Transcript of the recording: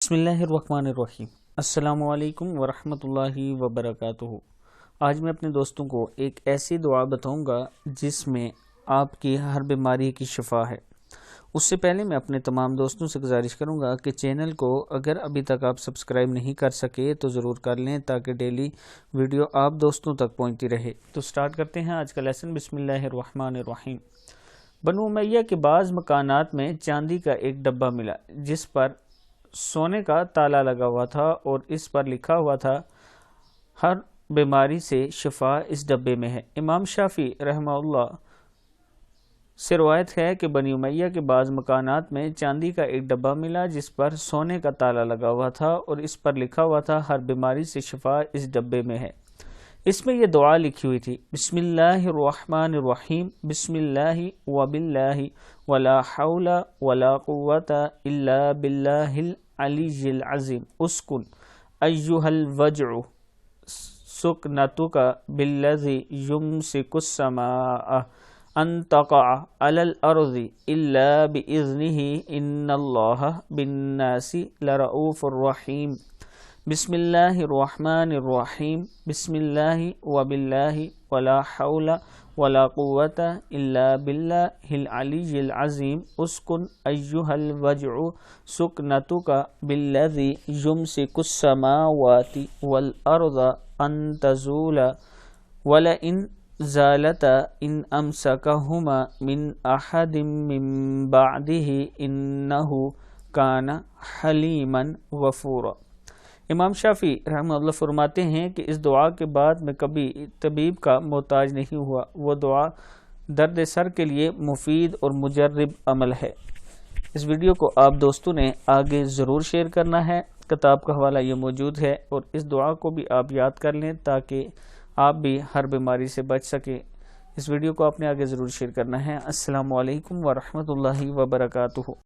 بسم اللہ الرحمن الرحیم۔ السلام علیکم ورحمۃ اللہ وبرکاتہ۔ آج میں اپنے دوستوں کو ایک ایسی دعا بتاؤں گا جس میں آپ کی ہر بیماری کی شفا ہے۔ اس سے پہلے میں اپنے تمام دوستوں سے گزارش کروں گا کہ چینل کو اگر ابھی تک آپ سبسکرائب نہیں کر سکے تو ضرور کر لیں تاکہ ڈیلی ویڈیو آپ دوستوں تک پہنچتی رہے۔ تو سٹارٹ کرتے ہیں آج کا لیسن۔ بسم اللہ الرحمن الرحیم۔ بنو امیہ کے بعض مکانات میں چاندی کا ایک ڈبہ ملا جس پر سونے کا تالا لگا ہوا تھا اور اس پر لکھا ہوا تھا ہر بیماری سے شفا اس ڈبے میں ہے۔ امام شافعی رحمہ اللہ سے روایت ہے کہ بنی امیہ کے بعض مکانات میں چاندی کا ایک ڈبہ ملا جس پر سونے کا تالا لگا ہوا تھا اور اس پر لکھا ہوا تھا ہر بیماری سے شفا اس ڈبے میں ہے۔ اس میں یہ دعا لکھی ہوئی تھی: بسم اللہ الرحمن الرحیم، بسم اللہ وباللہ ولا حول ولا قوة الا باللہ العلی العظیم، اسکن ایہا الوجع سکنتک بالذی یمسک السماء ان تقع علی الارض الا باذنہ ان اللہ بالناس لرؤوف الرحیم۔ بسم اللہ الرحمن الرحیم، بسم اللہ وباللہ ولا حول ولا قوة الا باللہ العلی العظیم، اسکن ایہا الوجع سکنتک بالذی یمسک السماوات والارض ان تزولا ولئن زالتا ان امسکہما من احد من بعدہ انہ کان حلیما غفورا۔ امام شافعی رحمہ اللہ فرماتے ہیں کہ اس دعا کے بعد میں کبھی طبیب کا محتاج نہیں ہوا۔ وہ دعا درد سر کے لیے مفید اور مجرب عمل ہے۔ اس ویڈیو کو آپ دوستوں نے آگے ضرور شیئر کرنا ہے۔ کتاب کا حوالہ یہ موجود ہے اور اس دعا کو بھی آپ یاد کر لیں تاکہ آپ بھی ہر بیماری سے بچ سکیں۔ اس ویڈیو کو آپ نے آگے ضرور شیئر کرنا ہے۔ السلام علیکم ورحمۃ اللہ وبرکاتہ۔